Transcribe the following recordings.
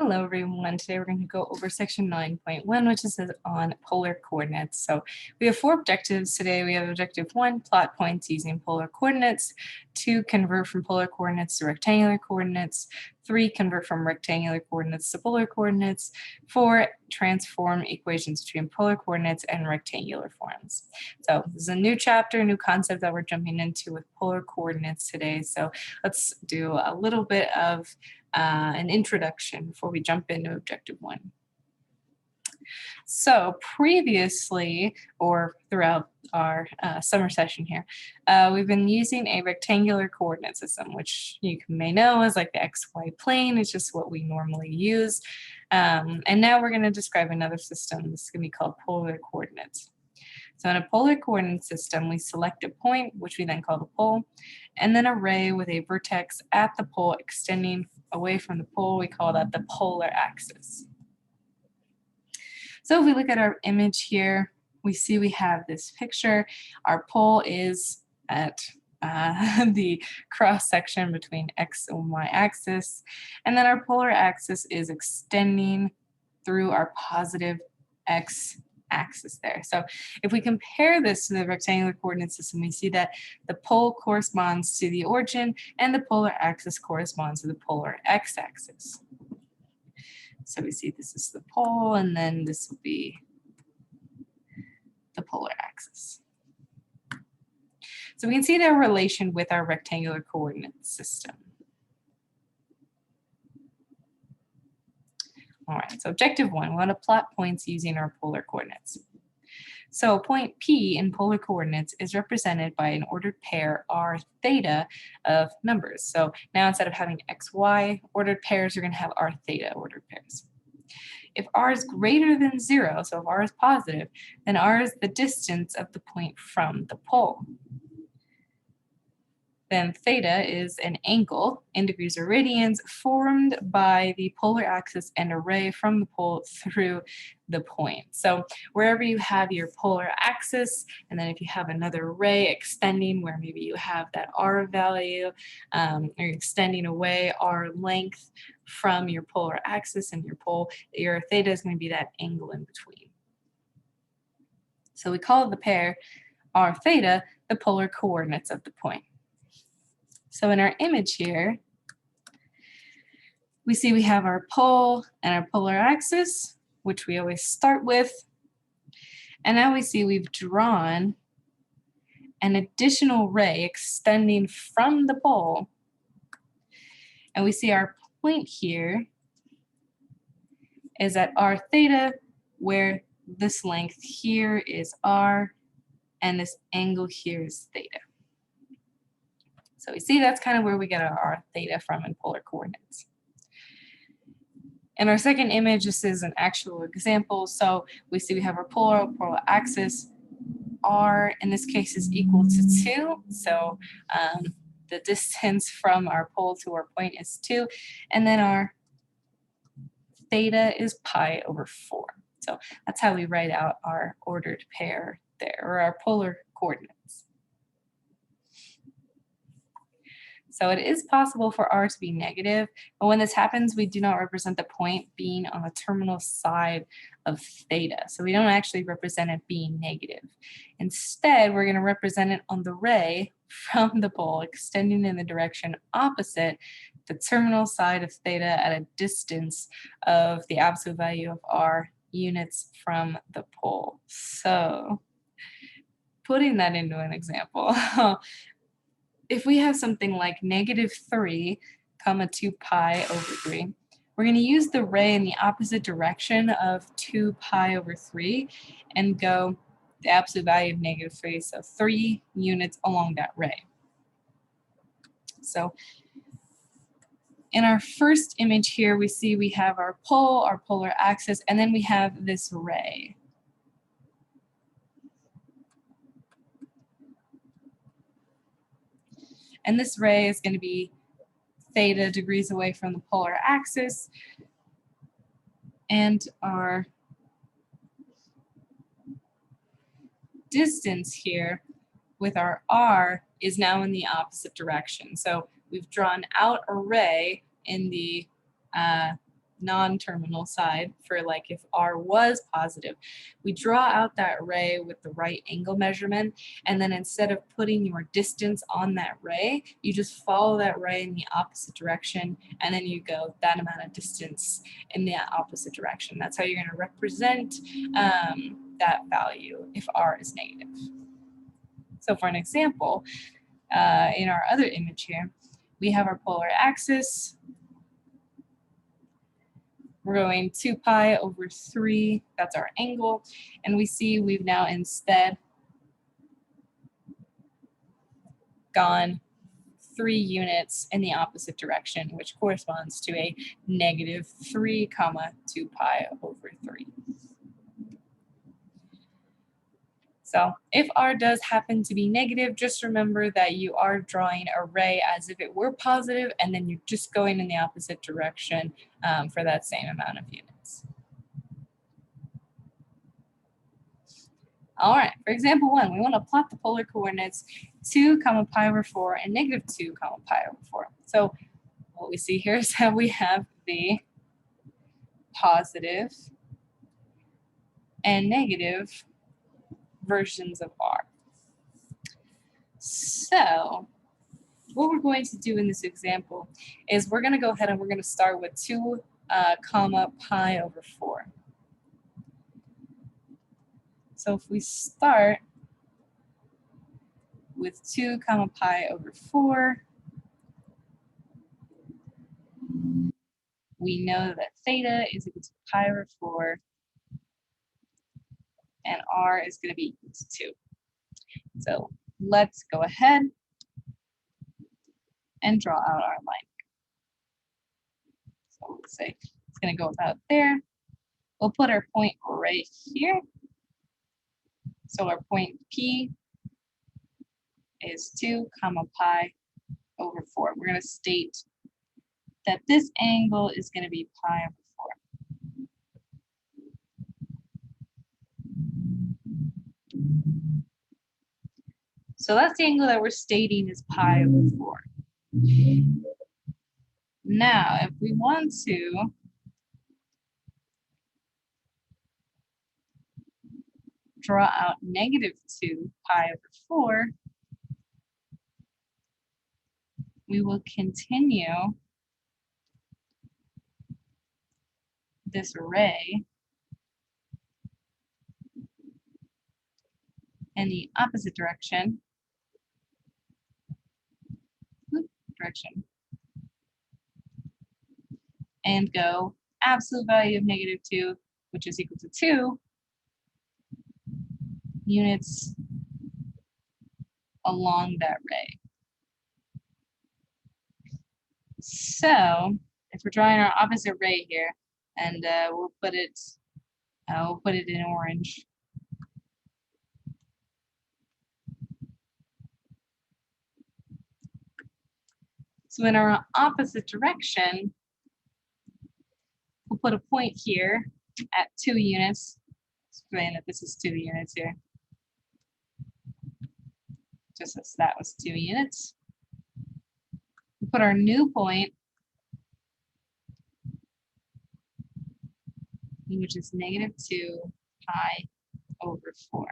Hello everyone, today we're going to go over section 9.1, which is on polar coordinates. So we have 4 objectives today. We have objective 1, plot points using polar coordinates, 2, convert from polar coordinates to rectangular coordinates, 3, convert from rectangular coordinates to polar coordinates, 4, transform equations between polar coordinates and rectangular forms. So this is a new chapter, new concept that we're jumping into with polar coordinates today. So let's do a little bit of an introduction before we jump into objective 1. So previously, or throughout our summer session here, we've been using a rectangular coordinate system, which you may know as like the XY plane. It's just what we normally use. And now we're going to describe another system. This is going to be called polar coordinates. So in a polar coordinate system, we select a point, which we then call the pole, and then a ray with a vertex at the pole extending away from the pole. We call that the polar axis. So if we look at our image here, we see we have this picture. Our pole is at the cross section between X and Y axis, and then our polar axis is extending through our positive X axis there. So if we compare this to the rectangular coordinate system, we see that the pole corresponds to the origin and the polar axis corresponds to the polar x-axis. So we see this is the pole, and then this will be the polar axis. So we can see their relation with our rectangular coordinate system. All right, so objective 1, we want to plot points using our polar coordinates. So point P in polar coordinates is represented by an ordered pair r theta of numbers. So now instead of having x, y ordered pairs, you're going to have r theta ordered pairs. If r is greater than 0, so if r is positive, then r is the distance of the point from the pole. Then theta is an angle in degrees or radians formed by the polar axis and a ray from the pole through the point. So wherever you have your polar axis, and then if you have another ray extending where maybe you have that r value, or extending away r length from your polar axis and your pole, your theta is going to be that angle in between. So we call the pair r theta the polar coordinates of the point. So in our image here, we see we have our pole and our polar axis, which we always start with. And now we see we've drawn an additional ray extending from the pole. And we see our point here is at r theta, where this length here is r, and this angle here is theta. So we see that's kind of where we get our theta from in polar coordinates. In our second image, this is an actual example. So we see we have our polar axis. R in this case is equal to 2. So the distance from our pole to our point is 2. And then our theta is pi over 4. So that's how we write out our ordered pair there, or our polar coordinates. So it is possible for r to be negative, but when this happens, we do not represent the point being on the terminal side of theta. So we don't actually represent it being negative. Instead, we're going to represent it on the ray from the pole extending in the direction opposite the terminal side of theta at a distance of the absolute value of r units from the pole. So putting that into an example, if we have something like -3, 2 pi over 3, we're going to use the ray in the opposite direction of 2 pi over 3 and go the absolute value of -3, so 3 units along that ray. So in our first image here, we see we have our pole, our polar axis, and then we have this ray. And this ray is going to be theta degrees away from the polar axis. And our distance here with our r is now in the opposite direction. So we've drawn out a ray in the non-terminal side for like if R was positive, we draw out that ray with the right angle measurement, and then instead of putting your distance on that ray, you just follow that ray in the opposite direction, and then you go that amount of distance in the opposite direction. That's how you're going to represent that value if R is negative. So for an example, in our other image here, we have our polar axis. We're going 2 pi over 3, that's our angle, and we see we've now instead gone 3 units in the opposite direction, which corresponds to a negative 3 comma 2 pi over 3. So if R does happen to be negative, just remember that you are drawing a ray as if it were positive, and then you're just going in the opposite direction for that same amount of units. All right, for example 1, we want to plot the polar coordinates 2 comma pi over 4 and negative 2 comma pi over 4. So what we see here is that we have the positive and negative versions of R. So what we're going to do in this example is we're going to go ahead and we're going to start with 2 comma pi over 4. So if we start with 2 comma pi over 4, we know that theta is equal to pi over 4, and R is going to be equal to 2. So let's go ahead and draw out our line. So let's say it's going to go about there. We'll put our point right here. So our point P is 2 comma pi over 4. We're going to state that this angle is going to be pi over 4. So that's the angle that we're stating is pi over 4. Now, if we want to draw out negative 2 pi over 4, we will continue this array in the opposite direction, and go absolute value of negative 2, which is equal to 2 units along that ray. So if we're drawing our opposite ray here, and we'll put it in orange. So in our opposite direction, we'll put a point here at 2 units. Explain that this is 2 units here. Just as that was 2 units. We'll put our new point, which is negative 2 pi over 4.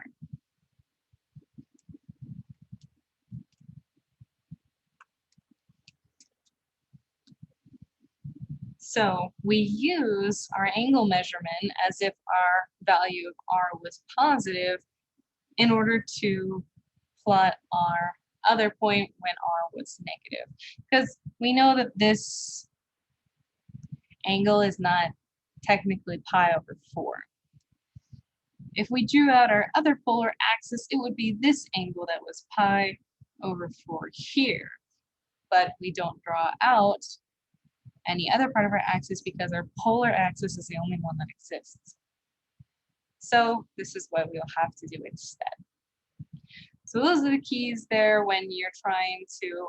So we use our angle measurement as if our value of R was positive in order to plot our other point when R was negative. Because we know that this angle is not technically pi over 4. If we drew out our other polar axis, it would be this angle that was pi over 4 here. But we don't draw out any other part of our axis because our polar axis is the only one that exists. So this is what we'll have to do instead. So those are the keys there when you're trying to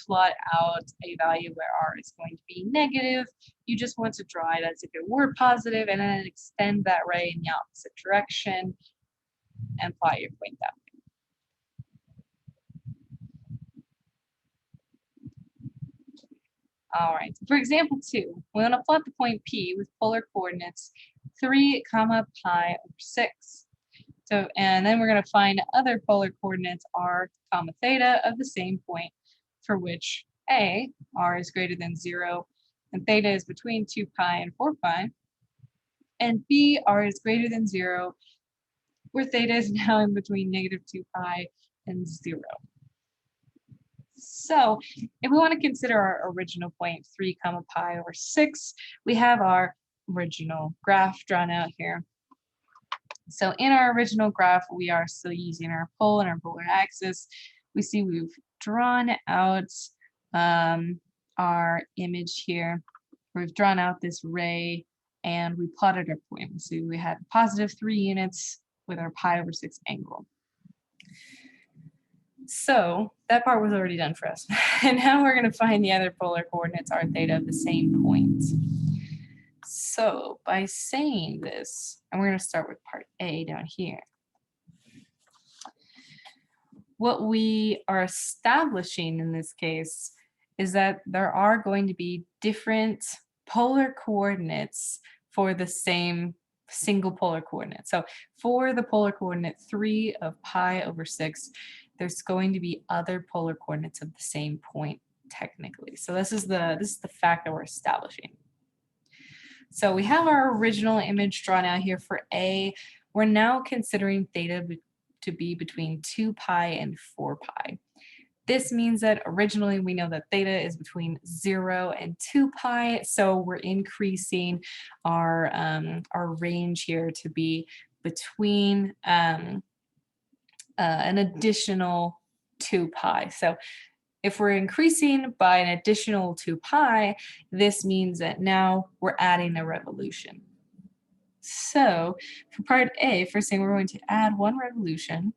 plot out a value where R is going to be negative. You just want to draw it as if it were positive and then extend that ray in the opposite direction and plot your point that way. All right, for example 2, we want to plot the point P with polar coordinates 3, comma, pi over 6. So, and then we're going to find other polar coordinates r, comma, theta of the same point for which A, r is greater than 0, and theta is between 2 pi and 4 pi, and B, r is greater than 0, where theta is now in between negative 2 pi and 0. So if we want to consider our original point 3 comma pi over 6, we have our original graph drawn out here. So in our original graph, we are still using our pole and our polar axis. We see we've drawn out our image here. We've drawn out this ray and we plotted our point. So we had positive 3 units with our pi over 6 angle. So that part was already done for us. And now we're going to find the other polar coordinates, r, theta, of the same point. So by saying this, and we're going to start with part A down here. What we are establishing in this case is that there are going to be different polar coordinates for the same single polar coordinate. So for the polar coordinate 3 of pi over 6, there's going to be other polar coordinates of the same point technically. So this is the fact that we're establishing. So we have our original image drawn out here for A. We're now considering theta to be between 2 pi and 4 pi. This means that originally we know that theta is between 0 and 2 pi, so we're increasing our range here to be between an additional 2 pi. So if we're increasing by an additional 2 pi, this means that now we're adding a revolution. So for part A, first thing we're going to add 1 revolution,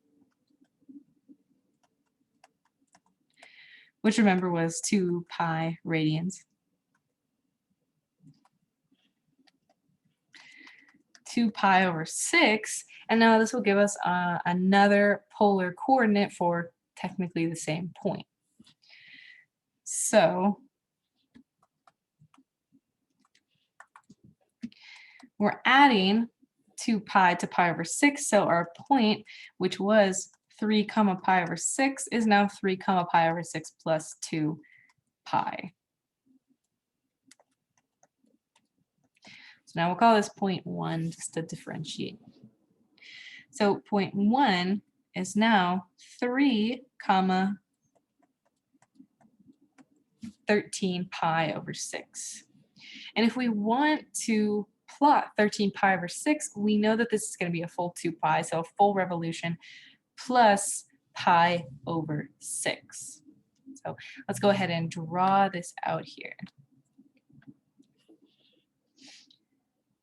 which remember was 2 pi radians. 2 pi over 6, and now this will give us another polar coordinate for technically the same point. So we're adding 2 pi to pi over 6, so our point, which was 3 comma pi over 6, is now 3 comma pi over 6 plus 2 pi. So now we'll call this point 1 just to differentiate. So point 1 is now 3 comma 13 pi over 6. And if we want to plot 13 pi over 6, we know that this is going to be a full 2 pi, so a full revolution plus pi over 6. So let's go ahead and draw this out here.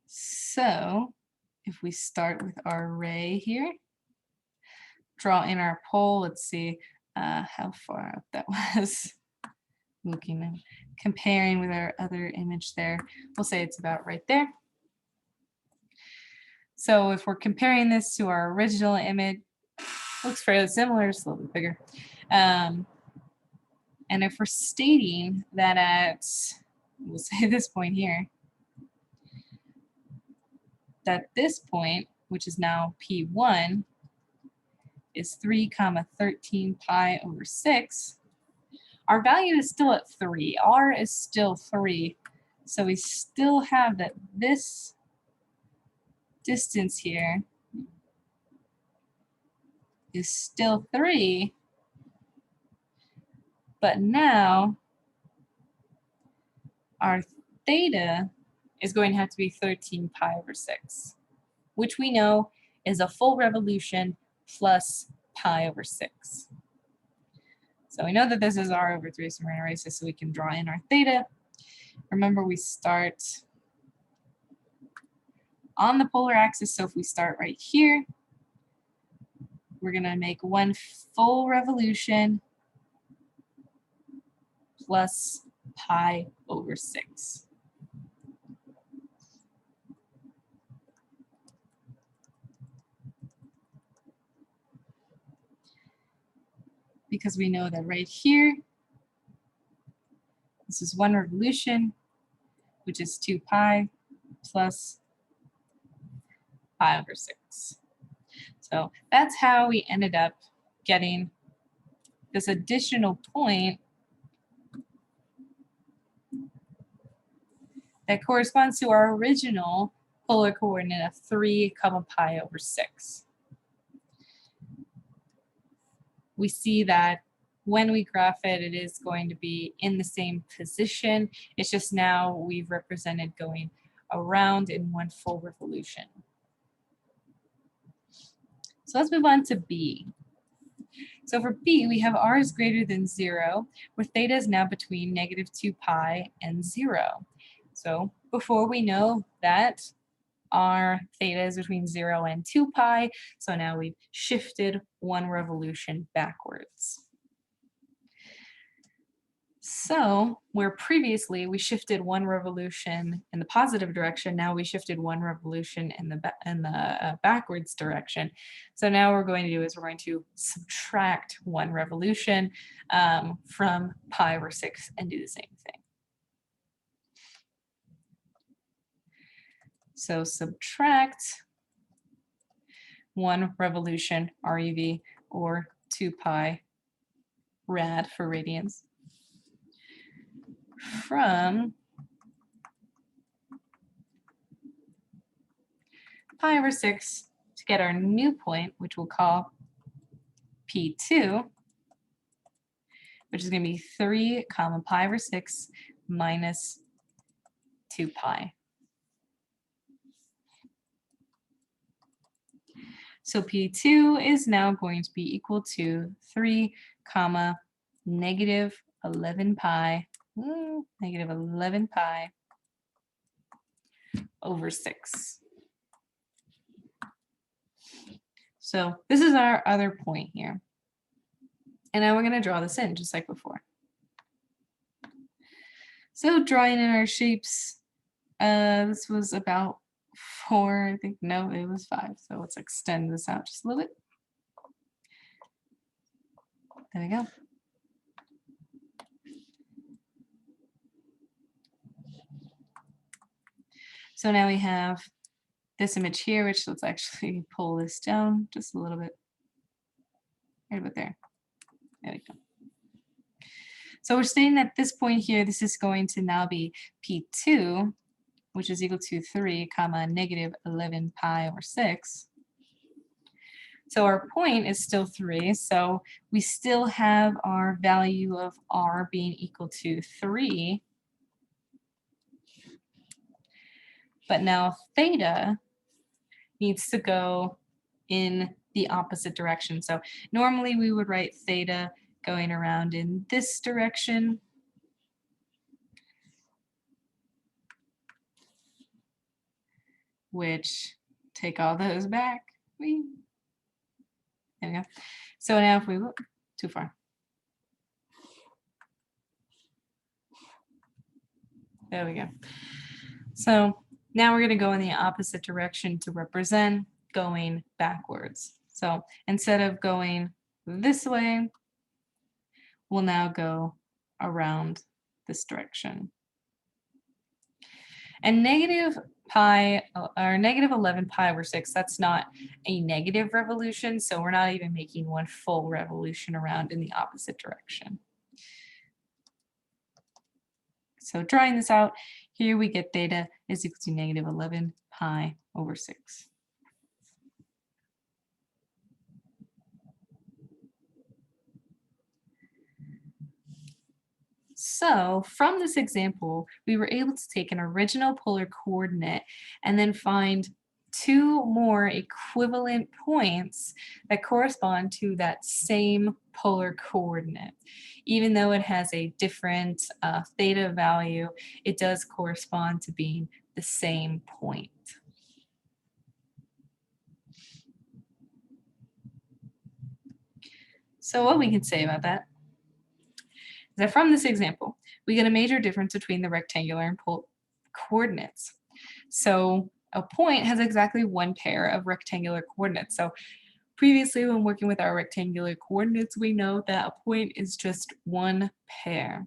So if we start with our array here, draw in our pole, let's see how far up that was. Looking and comparing with our other image there, we'll say it's about right there. So if we're comparing this to our original image, looks fairly similar, just a little bit bigger. And if we're stating that at, we'll say this point here, that this point, which is now P1, is 3 comma 13 pi over 6, our value is still at 3. R is still 3. So we still have that this distance here is still 3. But now our theta is going to have to be 13 pi over 6, which we know is a full revolution plus pi over 6. So we know that this is r over 3, so we're going to erase this so we can draw in our theta. Remember, we start on the polar axis, so if we start right here, we're going to make 1 full revolution plus pi over 6. Because we know that right here, This is 1 revolution, which is 2 pi plus pi over 6. So that's how we ended up getting this additional point that corresponds to our original polar coordinate of 3 comma pi over 6. We see that when we graph it, it is going to be in the same position. It's just now we've represented going around in 1 full revolution. So let's move on to B. So for B, we have r is greater than 0, where theta is now between -2 pi and 0. So before we know that our theta is between 0 and 2 pi, so now we've shifted 1 revolution backwards. So where previously we shifted 1 revolution in the positive direction, now we shifted 1 revolution in the backwards direction. So now what we're going to do is we're going to subtract 1 revolution from pi over 6 and do the same thing. So subtract 1 revolution, ReV, or 2 pi rad for radians, from pi over 6 to get our new point, which we'll call P2, which is going to be 3 comma pi over 6 minus 2 pi. So P2 is now going to be equal to 3 comma negative 11 pi, negative 11 pi over 6. So this is our other point here. And now we're going to draw this in just like before. So drawing in our shapes, this was about 4, I think, no, it was 5. So let's extend this out just a little bit. There we go. So now we have this image here, which let's actually pull this down just a little bit. Right about there. There we go. So we're saying at this point here, this is going to now be P2, which is equal to 3 comma negative 11 pi over 6. So our point is still 3, so we still have our value of r being equal to 3. But now theta needs to go in the opposite direction. So normally we would write theta going around in this direction. Which, take all those back. There we go. So now if we look too far. There we go. So now we're going to go in the opposite direction to represent going backwards. So instead of going this way, we'll now go around this direction. And negative pi, or negative 11 pi over 6, that's not a negative revolution, so we're not even making 1 full revolution around in the opposite direction. So drawing this out, here we get theta is equal to negative 11 pi over 6. So from this example, we were able to take an original polar coordinate and then find 2 more equivalent points that correspond to that same polar coordinate. Even though it has a different theta value, it does correspond to being the same point. So what we can say about that is that from this example, we get a major difference between the rectangular and polar coordinates. So a point has exactly 1 pair of rectangular coordinates. So previously, when working with our rectangular coordinates, we know that a point is just 1 pair.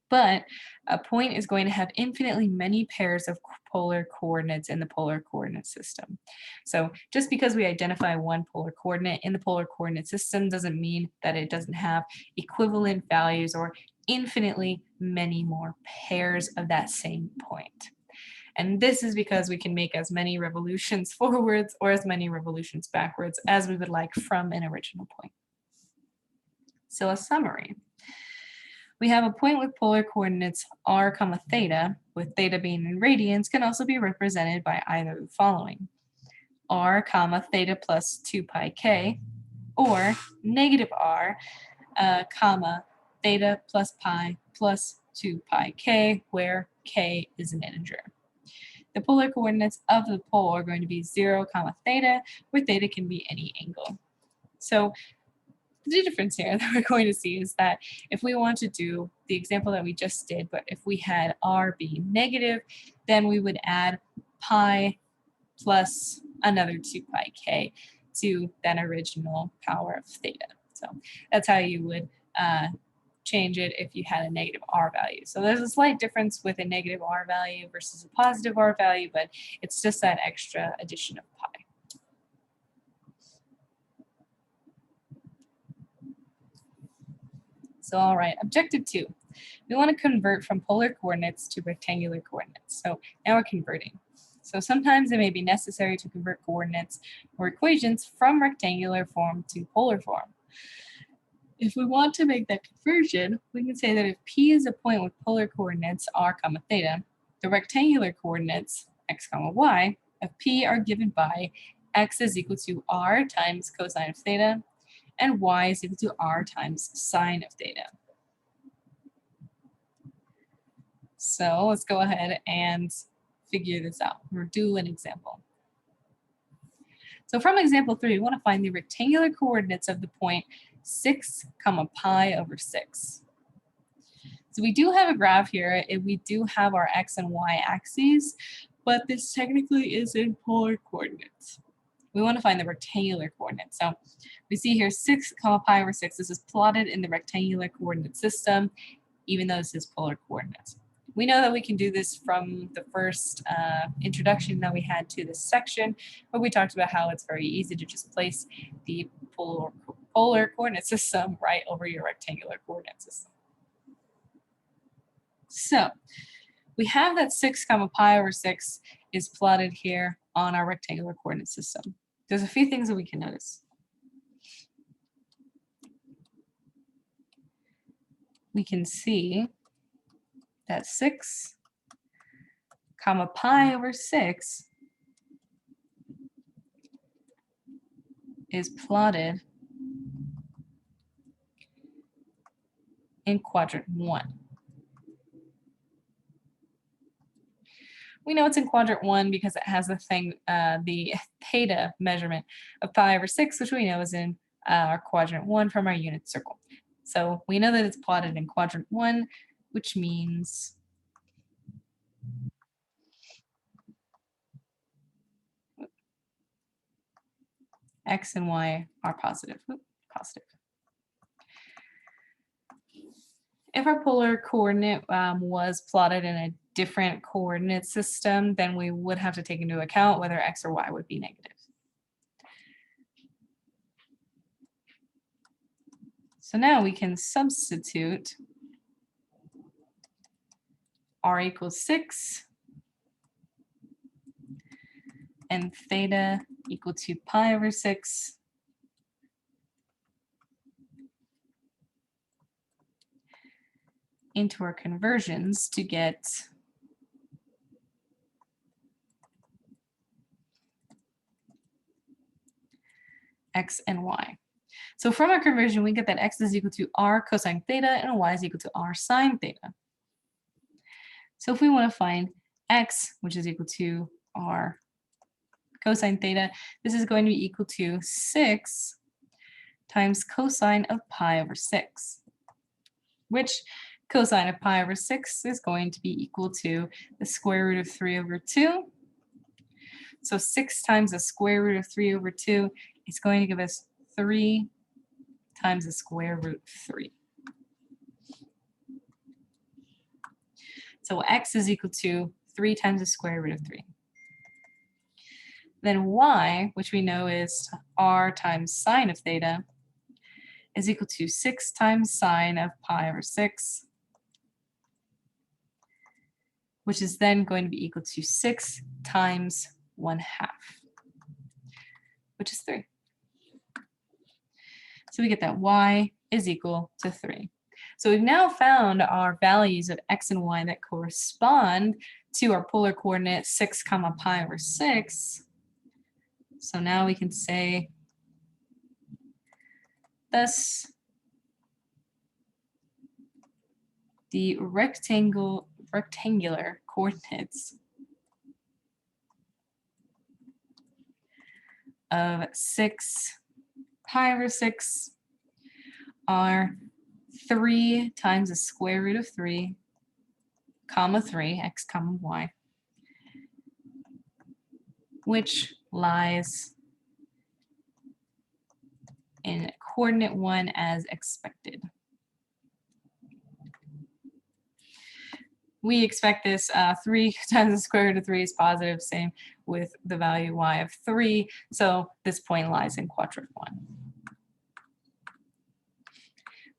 But a point is going to have infinitely many pairs of polar coordinates in the polar coordinate system. So just because we identify one polar coordinate in the polar coordinate system doesn't mean that it doesn't have equivalent values or infinitely many more pairs of that same point. And this is because we can make as many revolutions forwards or as many revolutions backwards as we would like from an original point. So a summary. We have a point with polar coordinates r comma theta, with theta being in radians, can also be represented by either of the following: r comma theta plus 2 pi k, or negative r comma theta plus pi plus 2 pi k, where k is an integer. The polar coordinates of the pole are going to be 0 comma theta, where theta can be any angle. So the difference here that we're going to see is that if we want to do the example that we just did, but if we had r being negative, then we would add pi plus another 2 pi k to that original power of theta. So that's how you would change it if you had a negative r value. So there's a slight difference with a negative r value versus a positive r value, but it's just that extra addition of pi. So all right, objective 2. We want to convert from polar coordinates to rectangular coordinates. So now we're converting. So sometimes it may be necessary to convert coordinates or equations from rectangular form to polar form. If we want to make that conversion, we can say that if P is a point with polar coordinates r comma theta, the rectangular coordinates x comma y of P are given by x is equal to r times cosine of theta, and y is equal to r times sine of theta. So let's go ahead and figure this out, or do an example. So from example 3, we want to find the rectangular coordinates of the point 6 comma pi over 6. So we do have a graph here, and we do have our x and y axes, but this technically is in polar coordinates. We want to find the rectangular coordinates. So we see here 6 comma pi over 6. This is plotted in the rectangular coordinate system, even though this is polar coordinates. We know that we can do this from the first introduction that we had to this section, where we talked about how it's very easy to just place the polar coordinate system right over your rectangular coordinate system. So we have that 6 comma pi over 6 is plotted here on our rectangular coordinate system. There's a few things that we can notice. We can see that 6 comma pi over 6 is plotted in quadrant 1. We know it's in quadrant 1 because it has the theta measurement of pi over 6, which we know is in our quadrant 1 from our unit circle. So we know that it's plotted in quadrant 1, which means x and y are positive. If our polar coordinate was plotted in a different coordinate system, then we would have to take into account whether x or y would be negative. So now we can substitute r equals 6 and theta equal to pi over 6 into our conversions to get x and y. So from our conversion, we get that x is equal to r cosine theta and y is equal to r sine theta. So if we want to find x, which is equal to r cosine theta, this is going to be equal to 6 times cosine of pi over 6, which cosine of pi over 6 is going to be equal to the square root of 3 over 2. So 6 times the square root of 3 over 2 is going to give us 3 times the square root of 3. So x is equal to 3 times the square root of 3. Then y, which we know is r times sine of theta, is equal to 6 times sine of pi over 6, which is then going to be equal to 6 times 1/2, which is 3. So we get that y is equal to 3. So we've now found our values of x and y that correspond to our polar coordinate 6 comma pi over 6. So now we can say, thus, the rectangular coordinates of 6 pi over 6 are 3 times the square root of 3, comma 3, x comma y, which lies in coordinate 1 as expected. We expect this 3 times the square root of 3 is positive, same with the value y of 3, so this point lies in quadrant 1,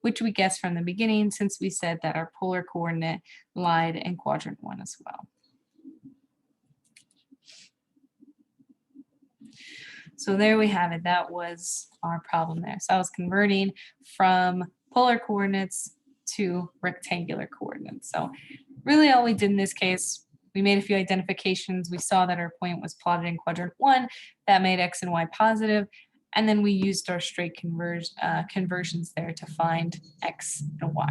which we guessed from the beginning since we said that our polar coordinate lied in quadrant 1 as well. So there we have it. That was our problem there. So I was converting from polar coordinates to rectangular coordinates. So really all we did in this case, we made a few identifications. We saw that our point was plotted in quadrant 1. That made x and y positive. And then we used our straight conversions there to find x and y.